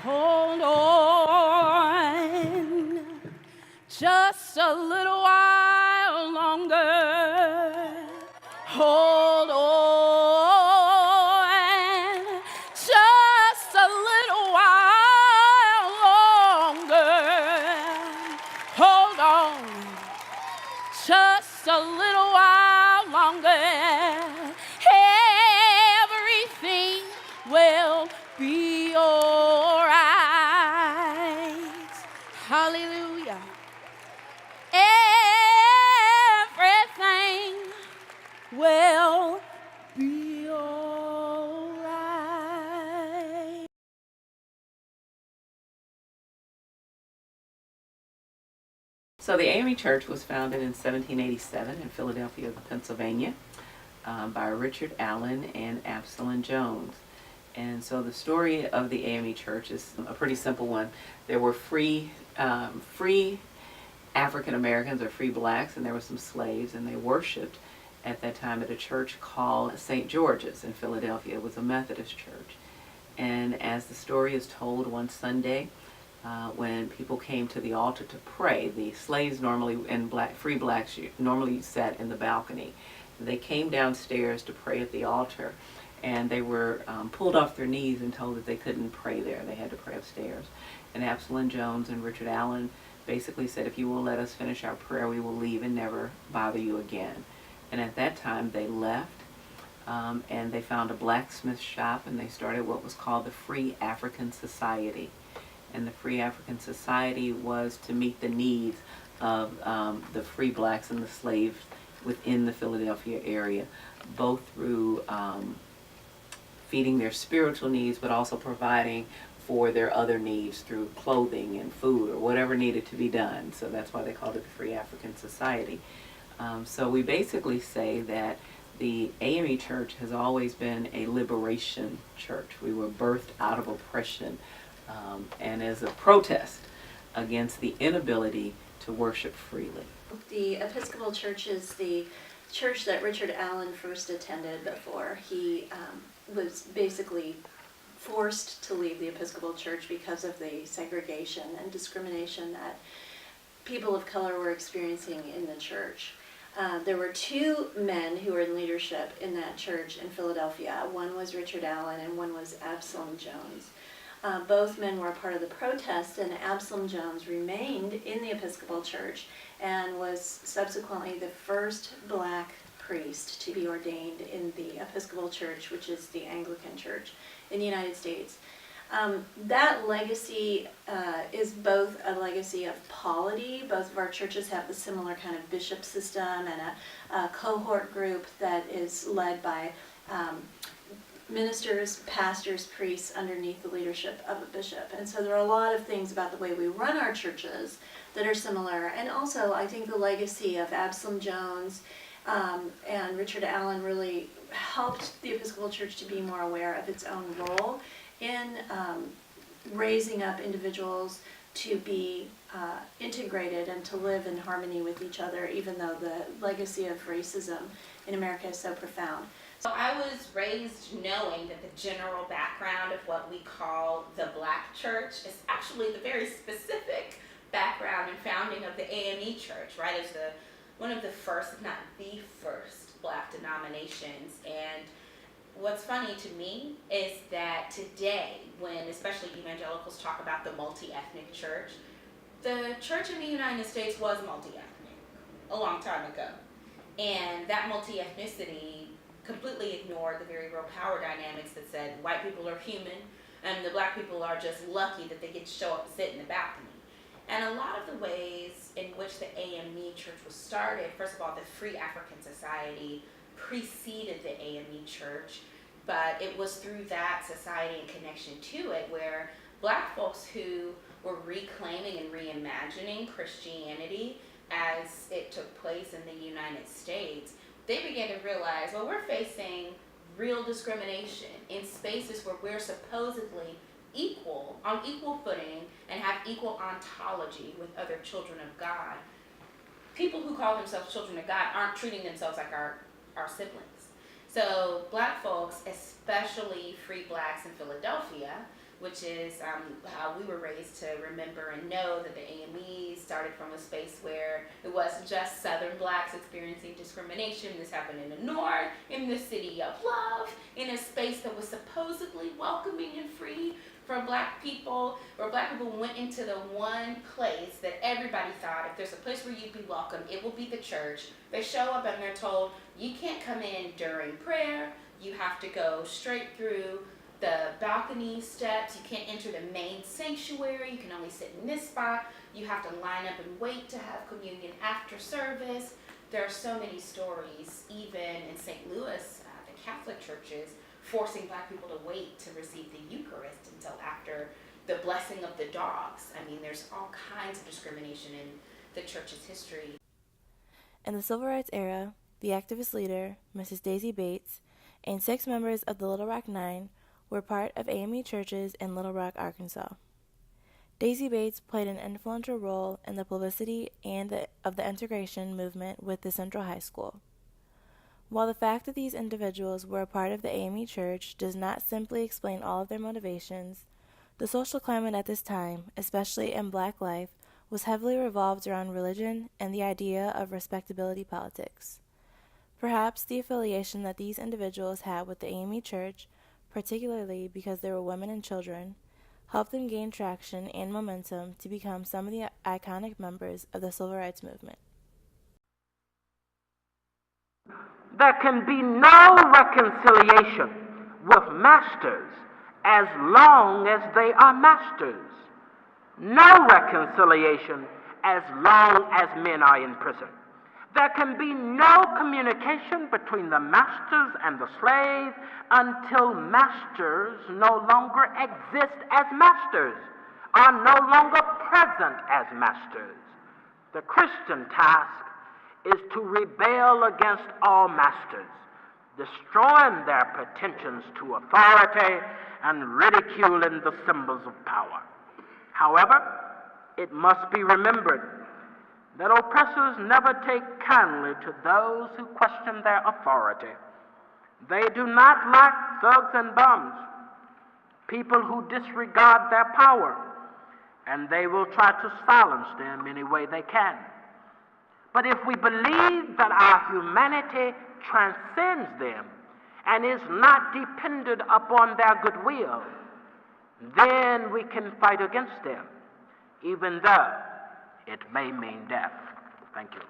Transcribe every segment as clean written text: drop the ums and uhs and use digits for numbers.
Hold on just a little while longer. Hold on just a little while longer. Hold on just a little while longer. Everything will be all right. Hallelujah. Everything will be all right. So the AME Church was founded in 1787 in Philadelphia, Pennsylvania, by Richard Allen and Absalom Jones. And so the story of the AME Church is a pretty simple one. There were free African Americans or free blacks, and there were some slaves, and they worshiped at that time at a church called St. George's in Philadelphia. It was a Methodist church. And as the story is told, one Sunday, when people came to the altar to pray, the slaves normally, and free blacks normally sat in the balcony. They came downstairs to pray at the altar, and they were pulled off their knees and told that they couldn't pray there. They had to pray upstairs. And Absalom Jones and Richard Allen basically said, if you will let us finish our prayer, we will leave and never bother you again. And at that time they left, and they found a blacksmith shop, and they started what was called the Free African Society. And the Free African Society was to meet the needs of the free blacks and the slaves within the Philadelphia area, both through feeding their spiritual needs, but also providing for their other needs through clothing and food or whatever needed to be done. So that's why they called it the Free African Society. So we basically say that the AME Church has always been a liberation church. We were birthed out of oppression, and as a protest against the inability to worship freely. The Episcopal Church is the church that Richard Allen first attended before he was basically forced to leave the Episcopal Church because of the segregation and discrimination that people of color were experiencing in the church. There were two men who were in leadership in that church in Philadelphia. One was Richard Allen and one was Absalom Jones. Both men were a part of the protest, and Absalom Jones remained in the Episcopal Church and was subsequently the first black priest to be ordained in the Episcopal Church, which is the Anglican Church in the United States. That legacy is both a legacy of polity. Both of our churches have the similar kind of bishop system and a cohort group that is led by ministers, pastors, priests underneath the leadership of a bishop. And so there are a lot of things about the way we run our churches that are similar. And also I think the legacy of Absalom Jones and Richard Allen really helped the Episcopal Church to be more aware of its own role in raising up individuals to be integrated and to live in harmony with each other, even though the legacy of racism in America is so profound. So I was raised knowing that the general background of what we call the Black church is actually the very specific background and founding of the AME Church, right? As one of the first, if not the first, Black denominations. And what's funny to me is that today, when especially evangelicals talk about the multi-ethnic church, the church in the United States was multi-ethnic a long time ago. And that multi-ethnicity completely ignored the very real power dynamics that said white people are human and the black people are just lucky that they get to show up and sit in the balcony. And a lot of the ways in which the AME Church was started, first of all, the Free African Society preceded the AME Church, but it was through that society and connection to it where black folks who were reclaiming and reimagining Christianity as it took place in the United States, they began to realize, well, we're facing real discrimination in spaces where we're supposedly equal, on equal footing, and have equal ontology with other children of God. People who call themselves children of God aren't treating themselves like our siblings. So black folks, especially free blacks in Philadelphia, which is how we were raised to remember and know that the AME started from a space where it wasn't just Southern blacks experiencing discrimination. This happened in the North, in the city of Love, in a space that was supposedly welcoming and free for black people, where black people went into the one place that everybody thought, if there's a place where you'd be welcome, it will be the church. They show up and they're told, you can't come in during prayer, you have to go straight through the balcony steps, you can't enter the main sanctuary, you can only sit in this spot, you have to line up and wait to have communion after service. There are so many stories, even in St. Louis, the Catholic churches, forcing black people to wait to receive the Eucharist until after the blessing of the dogs. I mean, there's all kinds of discrimination in the church's history. In the Civil Rights era, the activist leader, Mrs. Daisy Bates, and 6 members of the Little Rock Nine were part of AME churches in Little Rock, Arkansas. Daisy Bates played an influential role in the publicity of the integration movement with the Central High School. While the fact that these individuals were a part of the AME Church does not simply explain all of their motivations, the social climate at this time, especially in black life, was heavily revolved around religion and the idea of respectability politics. Perhaps the affiliation that these individuals had with the AME Church, particularly because they were women and children, helped them gain traction and momentum to become some of the iconic members of the Civil Rights Movement. There can be no reconciliation with masters as long as they are masters. No reconciliation as long as men are in prison. There can be no communication between the masters and the slaves until masters no longer exist as masters, are no longer present as masters. The Christian task is to rebel against all masters, destroying their pretensions to authority and ridiculing the symbols of power. However, it must be remembered that oppressors never take kindly to those who question their authority. They do not like thugs and bums, people who disregard their power, and they will try to silence them any way they can. But if we believe that our humanity transcends them and is not dependent upon their goodwill, then we can fight against them, even though it may mean death. Thank you.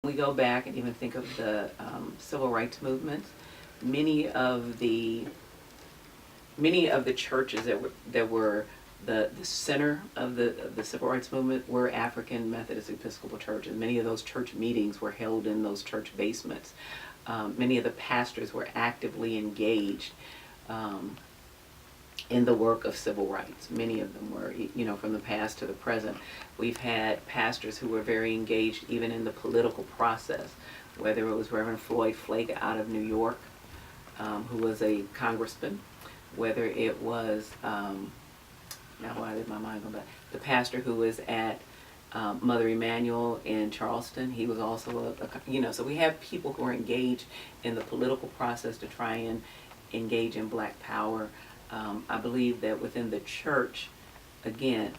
We go back and even think of the civil rights movement. Many of the churches that were the center of the civil rights movement were African Methodist Episcopal churches. Many of those church meetings were held in those church basements. Many of the pastors were actively engaged in the work of civil rights. Many of them were, from the past to the present. We've had pastors who were very engaged even in the political process, whether it was Reverend Floyd Flake out of New York, who was a congressman, whether it was, now why did my mind go back? The pastor who was at Mother Emanuel in Charleston, he was also so we have people who are engaged in the political process to try and engage in black power. I believe that within the church, again,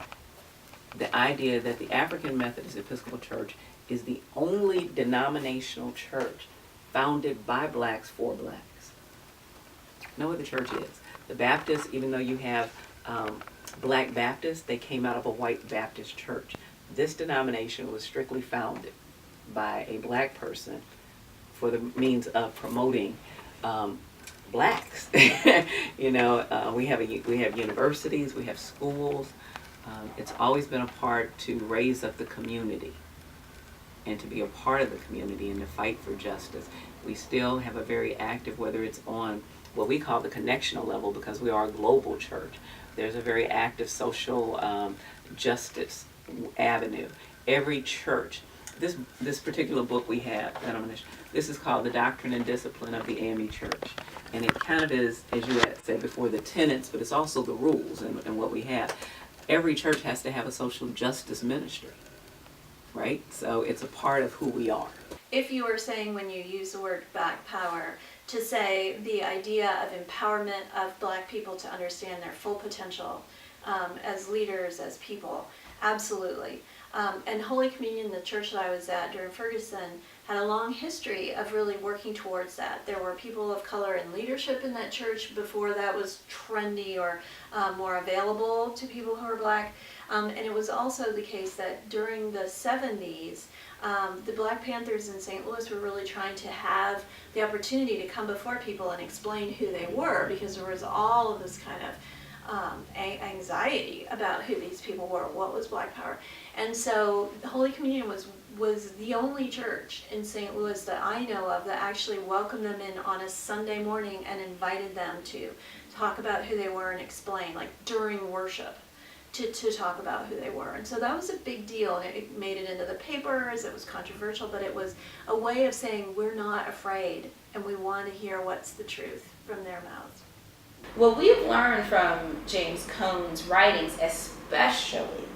the idea that the African Methodist Episcopal Church is the only denominational church founded by blacks for blacks. No other church is. The Baptists, even though you have black Baptists, they came out of a white Baptist church. This denomination was strictly founded by a black person for the means of promoting blacks. We have universities, we have schools. It's always been a part to raise up the community and to be a part of the community and to fight for justice. We still have a very active, whether it's on what we call the connectional level, because we are a global church. There's a very active social justice avenue. Every church, this particular book we have, this is called The Doctrine and Discipline of the AME Church. And it kind of is, as you had said before, the tenets, but it's also the rules and what we have. Every church has to have a social justice ministry, right? So it's a part of who we are. if you were saying when you use the word Black power, to say the idea of empowerment of Black people to understand their full potential as leaders, as people, absolutely. And Holy Communion, the church that I was at during Ferguson, had a long history of really working towards that. There were people of color in leadership in that church before that was trendy or more available to people who are Black. And it was also the case that during the 70s, the Black Panthers in St. Louis were really trying to have the opportunity to come before people and explain who they were, because there was all of this kind of anxiety about who these people were, what was Black power. And so Holy Communion was the only church in St. Louis that I know of that actually welcomed them in on a Sunday morning and invited them to talk about who they were and explain, like during worship, to talk about who they were. And so that was a big deal, and it made it into the papers. It was controversial, but it was a way of saying we're not afraid and we want to hear what's the truth from their mouths. What we've learned from James Cone's writings, especially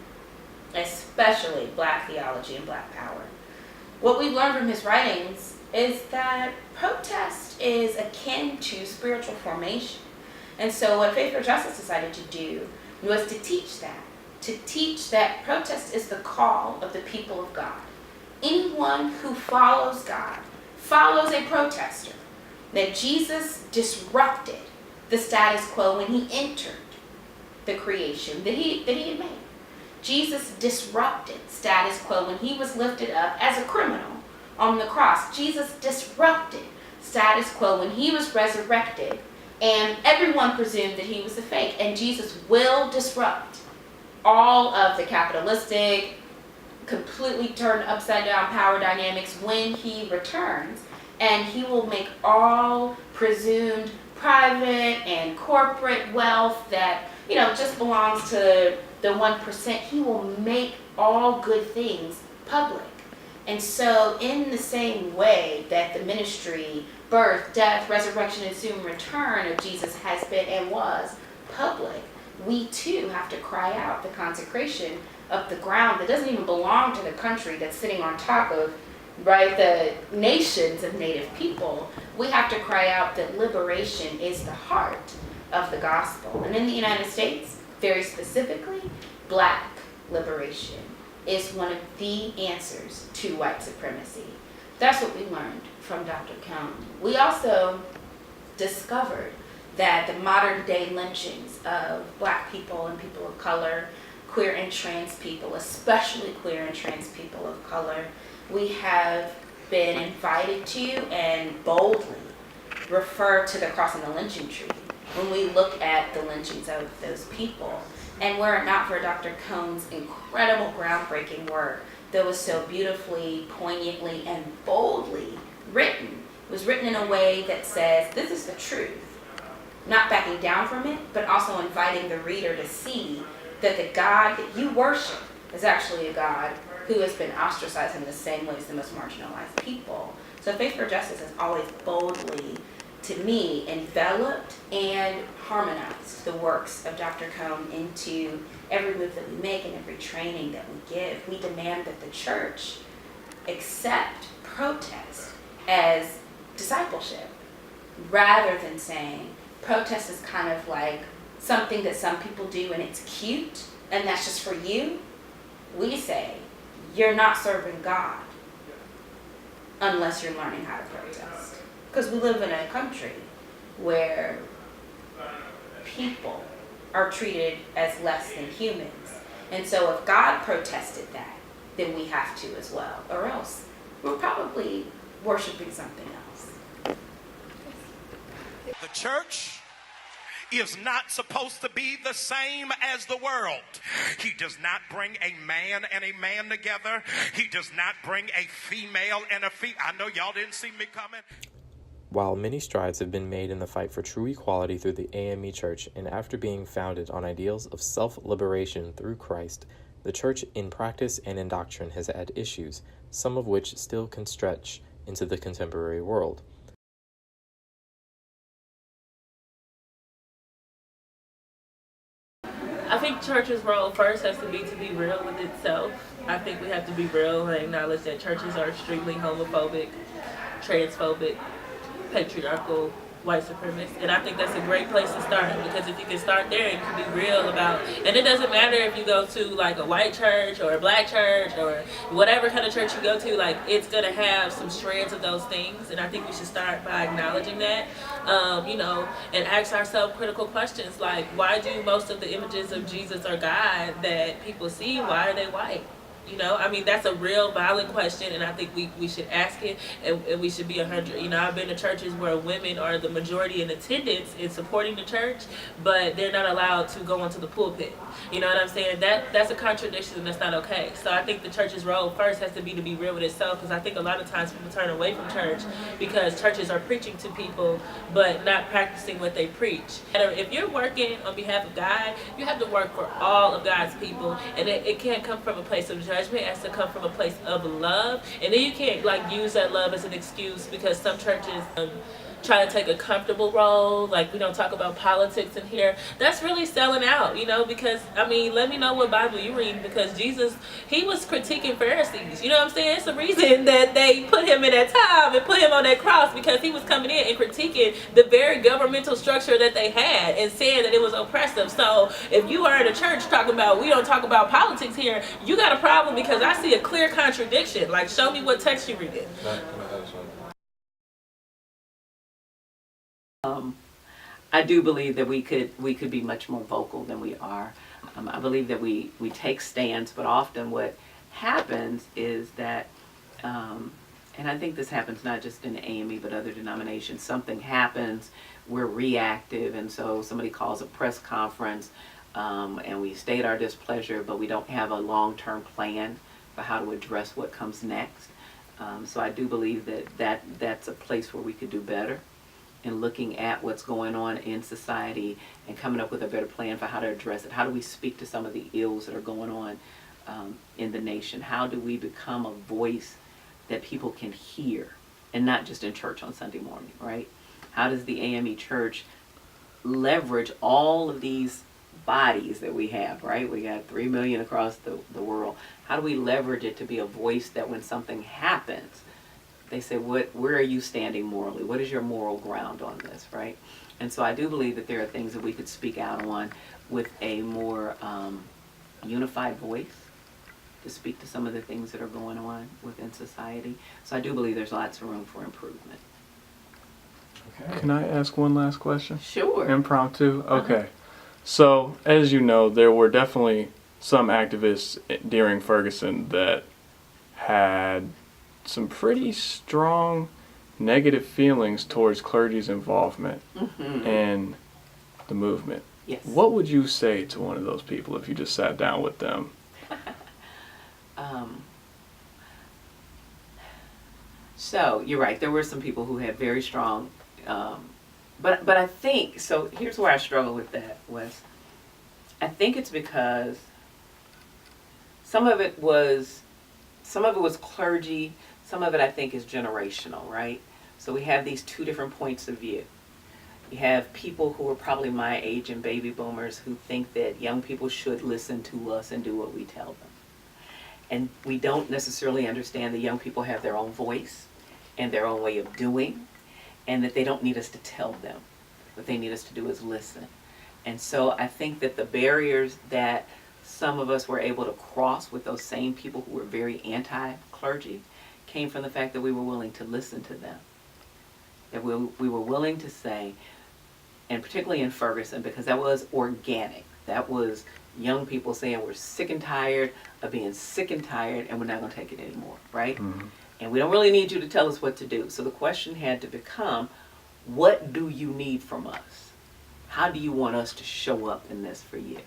Black theology and Black power, what we've learned from his writings is that protest is akin to spiritual formation. And so what Faith for Justice decided to do was to teach that protest is the call of the people of God. Anyone who follows God follows a protester. That Jesus disrupted the status quo when he entered the creation that he had made. Jesus disrupted status quo when he was lifted up as a criminal on the cross. Jesus disrupted status quo when he was resurrected, and everyone presumed that he was a fake. And Jesus will disrupt all of the capitalistic, completely turned upside down power dynamics when he returns, and he will make all presumed private and corporate wealth that just belongs to the 1%, he will make all good things public. And so in the same way that the ministry, birth, death, resurrection, and soon return of Jesus has been and was public, we too have to cry out the consecration of the ground that doesn't even belong to the country that's sitting on top of, the nations of Native people. We have to cry out that liberation is the heart of the gospel. And in the United States, very specifically, Black liberation is one of the answers to white supremacy. That's what we learned from Dr. Cone. We also discovered that the modern day lynchings of Black people and people of color, queer and trans people, especially queer and trans people of color, we have been invited to and boldly refer to the cross and the lynching treaty when we look at the lynchings of those people. And were it not for Dr. Cone's incredible groundbreaking work that was so beautifully, poignantly, and boldly written, it was written in a way that says, this is the truth. Not backing down from it, but also inviting the reader to see that the God that you worship is actually a God who has been ostracized in the same way as the most marginalized people. So Faith for Justice has always boldly, to me, enveloped and harmonized the works of Dr. Cone into every move that we make and every training that we give. We demand that the church accept protest as discipleship, rather than saying protest is kind of like something that some people do and it's cute and that's just for you. We say, you're not serving God unless you're learning how to protest. Because we live in a country where people are treated as less than humans. And so if God protested that, then we have to as well. Or else we're probably worshiping something else. The church is not supposed to be the same as the world. He does not bring a man and a man together. He does not bring a female and a female. I know y'all didn't see me coming. While many strides have been made in the fight for true equality through the AME Church, and after being founded on ideals of self-liberation through Christ, the Church in practice and in doctrine has had issues, some of which still can stretch into the contemporary world. A think church's role first has to be real with itself. I think we have to be real and acknowledge that churches are extremely homophobic, transphobic, patriarchal, white supremacist. And I think that's a great place to start, because if you can start there and you can be real about, and it doesn't matter if you go to like a white church or a black church or whatever kind of church you go to, like it's going to have some strands of those things. And I think we should start by acknowledging that, you know, and ask ourselves critical questions like, why do most of the images of Jesus or God that people see, why are they white? You know, I mean, that's a real valid question, and I think we should ask it, and we should be 100. You know, I've been to churches where women are the majority in attendance in supporting the church, but they're not allowed to go into the pulpit. You know what I'm saying? That's a contradiction, and that's not okay. So I think the church's role first has to be real with itself, because I think a lot of times people turn away from church because churches are preaching to people, but not practicing what they preach. And if you're working on behalf of God, you have to work for all of God's people, and it can't come from a place of judgment. It has to come from a place of love, and then you can't like use that love as an excuse, because some churches try to take a comfortable role, like we don't talk about politics in here. That's really selling out, you know, because I mean, let me know what Bible you read, because Jesus, he was critiquing Pharisees, you know what I'm saying? It's the reason that they put him in that time and put him on that cross, because he was coming in and critiquing the very governmental structure that they had and saying that it was oppressive. So if you are in a church talking about we don't talk about politics here, you got a problem, because I see a clear contradiction. Like, show me what text you read it. I do believe that we could be much more vocal than we are. I believe that we take stands, but often what happens is that, and I think this happens not just in AME but other denominations, something happens, we're reactive, and so somebody calls a press conference, and we state our displeasure, but we don't have a long-term plan for how to address what comes next. So I do believe that's a place where we could do better in looking at what's going on in society and coming up with a better plan for how to address it. How do we speak to some of the ills that are going on in the nation? How do we become a voice that people can hear, and not just in church on Sunday morning, right? How does the AME Church leverage all of these bodies that we have, right? We got 3 million across the world. How do we leverage it to be a voice that when something happens, they say, where are you standing morally? What is your moral ground on this, right? And so I do believe that there are things that we could speak out on with a more unified voice to speak to some of the things that are going on within society. So I do believe there's lots of room for improvement. Okay. Can I ask one last question? Sure. Impromptu? Okay. So, as you know, there were definitely some activists during Ferguson that had some pretty strong negative feelings towards clergy's involvement in the movement. Yes. What would you say to one of those people if you just sat down with them? So you're right. There were some people who had very strong, but I think, so here's where I struggle with that was, I think it's because some of it was clergy. Some of it, I think, is generational, right? So we have these two different points of view. You have people who are probably my age and baby boomers who think that young people should listen to us and do what we tell them. And we don't necessarily understand that young people have their own voice and their own way of doing, and that they don't need us to tell them. What they need us to do is listen. And so I think that the barriers that some of us were able to cross with those same people who were very anti-clergy came from the fact that we were willing to listen to them. That we were willing to say, and particularly in Ferguson, because that was organic. That was young people saying we're sick and tired of being sick and tired and we're not going to take it anymore, right? Mm-hmm. And we don't really need you to tell us what to do. So the question had to become, what do you need from us? How do you want us to show up in this for you?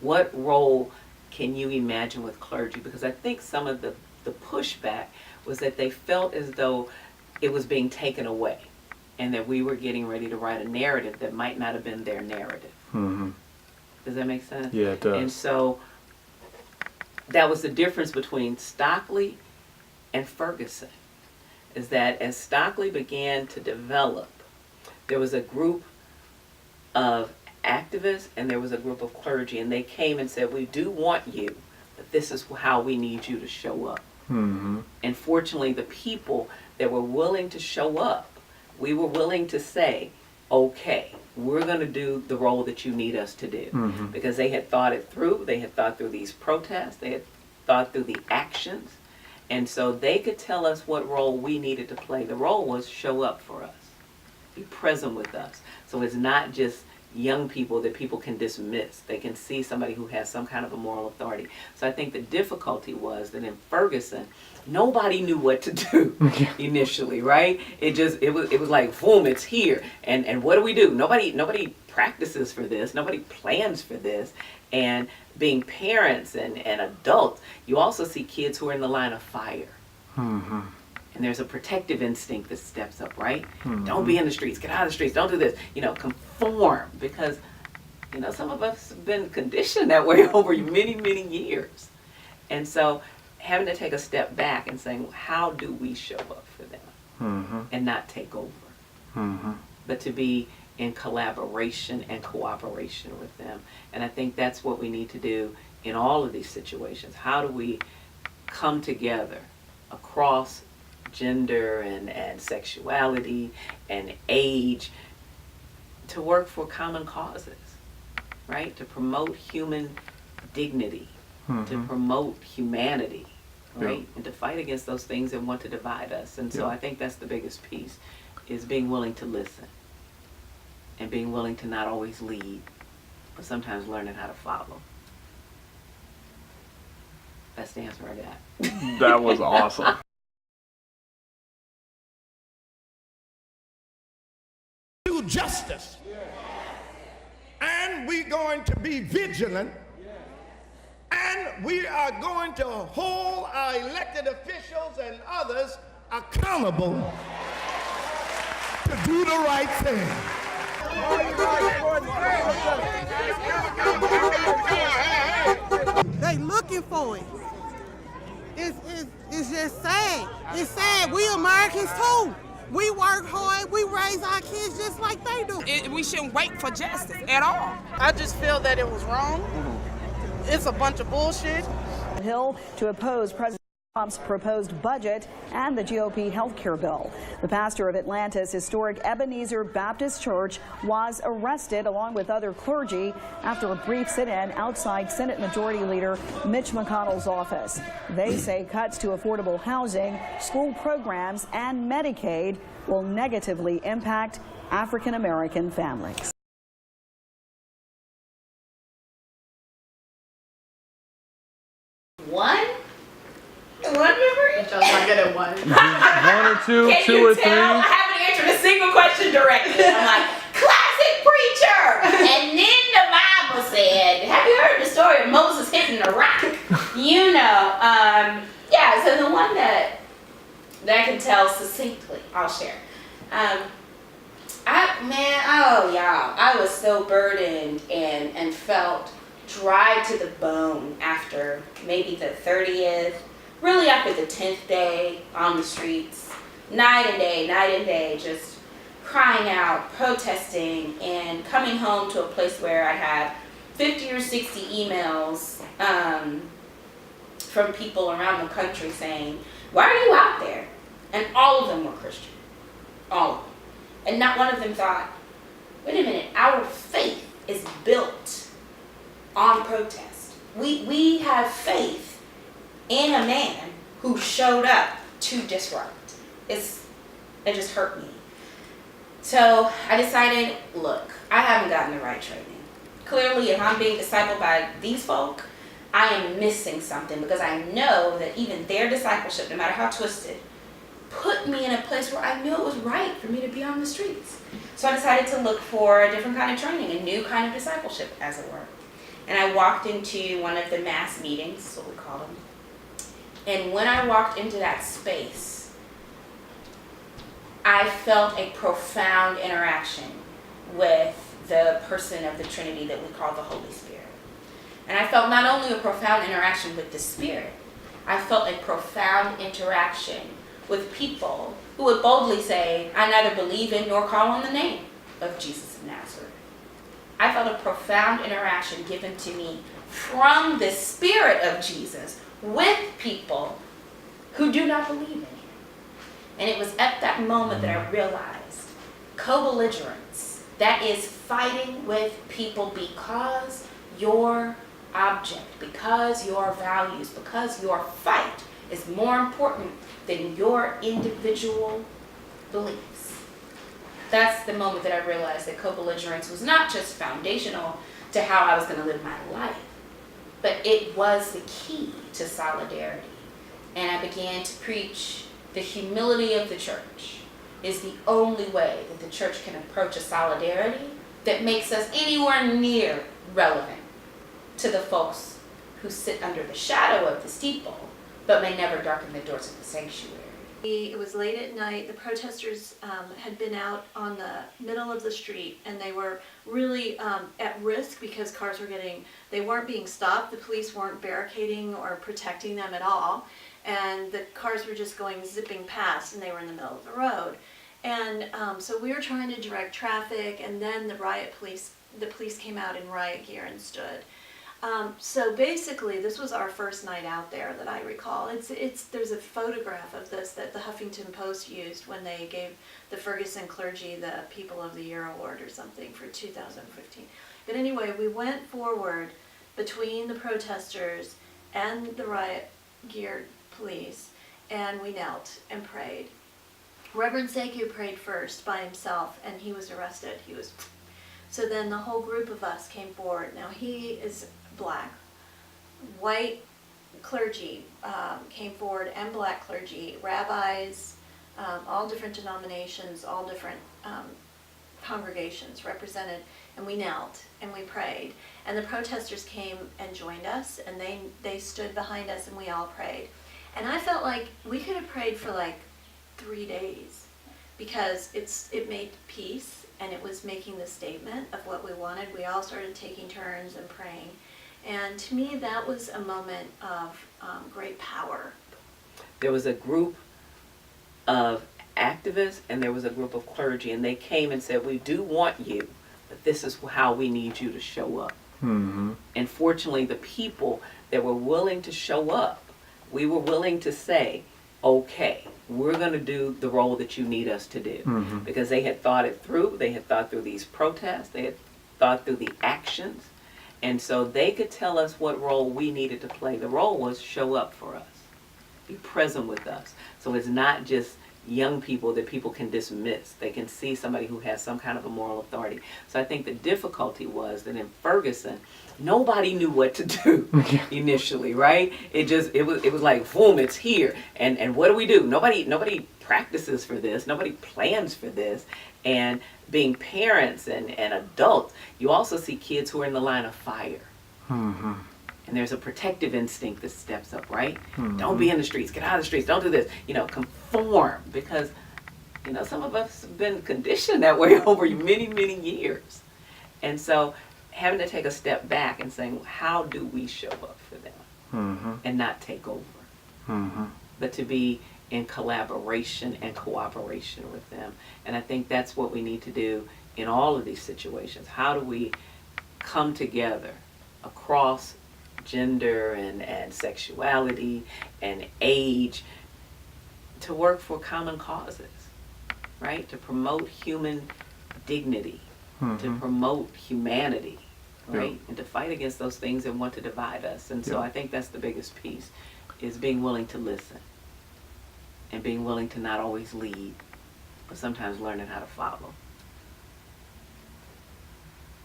What role can you imagine with clergy? Because I think some of the pushback was that they felt as though it was being taken away and that we were getting ready to write a narrative that might not have been their narrative. Mm-hmm. Does that make sense? Yeah, it does. And so that was the difference between Stockley and Ferguson, is that as Stockley began to develop, there was a group of activists and there was a group of clergy, and they came and said, we do want you, but this is how we need you to show up. Mm-hmm. And fortunately, the people that were willing to show up, we were willing to say, okay, we're going to do the role that you need us to do. Mm-hmm. Because they had thought it through. They had thought through these protests. They had thought through the actions. And so they could tell us what role we needed to play. The role was show up for us, be present with us. So it's not just young people that people can dismiss. They can see somebody who has some kind of a moral authority. So I think the difficulty was that in Ferguson, nobody knew what to do initially, right? It was like, boom, it's here. And what do we do? Nobody practices for this. Nobody plans for this. And being parents and adults, you also see kids who are in the line of fire. Mm-hmm. And there's a protective instinct that steps up, right? Mm-hmm. Don't be in the streets, get out of the streets, don't do this. Conform, because, some of us have been conditioned that way over many, many years. And so having to take a step back and saying, how do we show up for them? Mm-hmm. And not take over, Mm-hmm. but to be in collaboration and cooperation with them. And I think that's what we need to do in all of these situations. How do we come together across gender and sexuality and age to work for common causes, right? To promote human dignity, to promote humanity, right? Yeah. And to fight against those things that want to divide us. And so Yeah. I think that's the biggest piece, is being willing to listen and being willing to not always lead, but sometimes learning how to follow. That's the answer I got. That was awesome. Do justice. And we're going to be vigilant. And we are going to hold our elected officials and others accountable to do the right thing. They looking for it. It's just sad. It's sad. We Americans too. We work hard. We raise our kids just like they do. We shouldn't wait for justice at all. I just feel that it was wrong. It's a bunch of bullshit. Hill to oppose President Trump's proposed budget and the GOP health care bill. The pastor of Atlanta's historic Ebenezer Baptist Church was arrested along with other clergy after a brief sit-in outside Senate Majority Leader Mitch McConnell's office. They say cuts to affordable housing, school programs, and Medicaid will negatively impact African American families. One memory? Y'all not good at one. One or two, Can two you or tell? three. I haven't answered a single question directly. I'm like, classic preacher. And then the Bible said, have you heard the story of Moses hitting a rock? Yeah, so the one that I can tell succinctly, I'll share. I was so burdened and felt dry to the bone after maybe the 30th, really after the 10th day on the streets, night and day, just crying out, protesting, and coming home to a place where I had 50 or 60 emails from people around the country saying, why are you out there? And all of them were Christian, all of them. And not one of them thought, wait a minute, our faith is built on protest. We have faith in a man who showed up to disrupt. It just hurt me. So I decided, look, I haven't gotten the right training. Clearly, if I'm being discipled by these folk, I am missing something, because I know that even their discipleship, no matter how twisted, put me in a place where I knew it was right for me to be on the streets. So I decided to look for a different kind of training, a new kind of discipleship, as it were. And I walked into one of the mass meetings, that's what we call them. And when I walked into that space, I felt a profound interaction with the person of the Trinity that we call the Holy Spirit. And I felt not only a profound interaction with the Spirit, I felt a profound interaction with people who would boldly say, I neither believe in nor call on the name of Jesus of Nazareth. I I felt a profound interaction given to me from the Spirit of Jesus with people who do not believe in him. And it was at that moment that I realized co-belligerence, that is fighting with people because your object, because your values, because your fight is more important than your individual beliefs. That's the moment that I realized that co-belligerence was not just foundational to how I was going to live my life, but it was the key to solidarity. And I began to preach the humility of the church is the only way that the church can approach a solidarity that makes us anywhere near relevant to the folks who sit under the shadow of the steeple, but may never darken the doors of the sanctuary. It was late at night. The protesters had been out on the middle of the street, and they were really at risk because cars were they weren't being stopped. The police weren't barricading or protecting them at all. And the cars were just going zipping past, and they were in the middle of the road. And so we were trying to direct traffic, and then the police came out in riot gear and stood. So basically, this was our first night out there that I recall. There's a photograph of this that the Huffington Post used when they gave the Ferguson clergy the People of the Year award or something for 2015. But anyway, we went forward between the protesters and the riot geared police, and we knelt and prayed. Reverend Sekou prayed first by himself, and he was arrested. So then the whole group of us came forward. Now he is black. White clergy came forward, and black clergy, rabbis, all different denominations, all different congregations represented, and we knelt and we prayed. And the protesters came and joined us, and they stood behind us, and we all prayed. And I felt like we could have prayed for like 3 days, because it made peace, and it was making the statement of what we wanted. We all started taking turns and praying. And to me, that was a moment of great power. There was a group of activists, and there was a group of clergy, and they came and said, we do want you, but this is how we need you to show up. Mm-hmm. And fortunately, the people that were willing to show up, we were willing to say, okay, we're going to do the role that you need us to do. Mm-hmm. Because they had thought it through. They had thought through these protests. They had thought through the actions. And so they could tell us what role we needed to play. The role was show up for us, be present with us. So it's not just young people that people can dismiss. They can see somebody who has some kind of a moral authority. So I think the difficulty was that in Ferguson, nobody knew what to do initially, right? It was like, boom, it's here. And what do? Nobody practices for this. Nobody plans for this. And being parents and adults, you also see kids who are in the line of fire. Mm-hmm. And there's a protective instinct that steps up, right? Mm-hmm. Don't be in the streets. Get out of the streets. Don't do this. Conform. Because, some of us have been conditioned that way over many, many years. And so having to take a step back and saying, how do we show up for them? Mm-hmm. And not take over. Mm-hmm. But to be in collaboration and cooperation with them. And I think that's what we need to do in all of these situations. How do we come together across gender and sexuality and age to work for common causes, right? To promote human dignity, to promote humanity, right? And to fight against those things that want to divide us. And so I think that's the biggest piece, is being willing to listen and being willing to not always lead, but sometimes learning how to follow.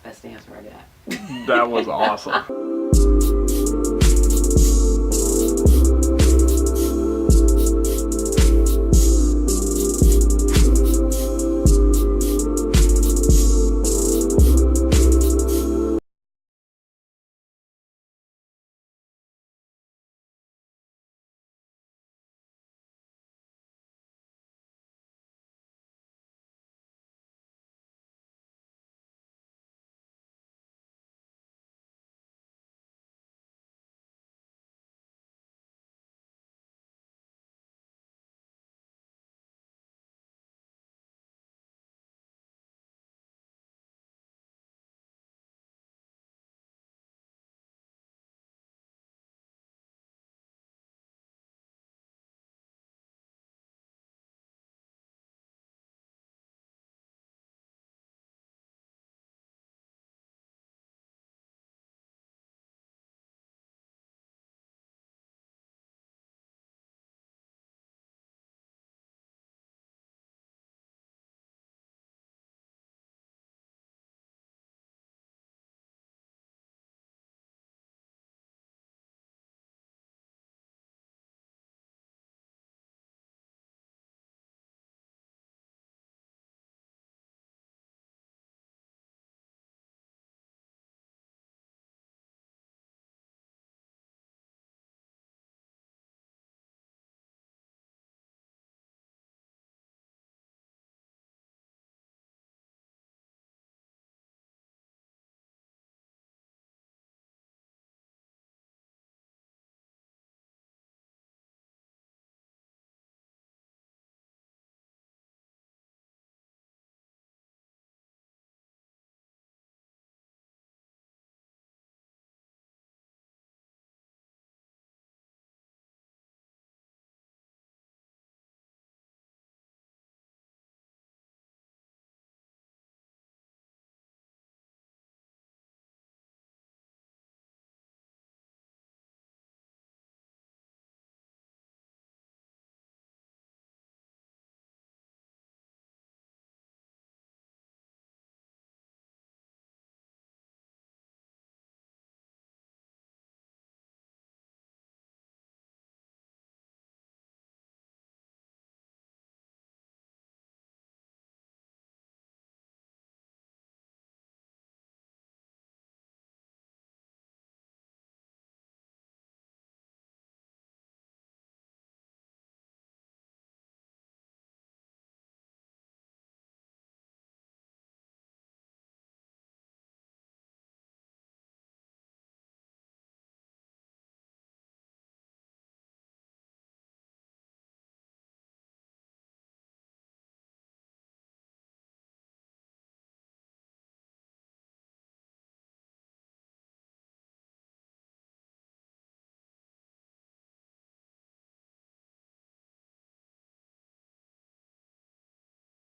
That's the answer I got. That was awesome.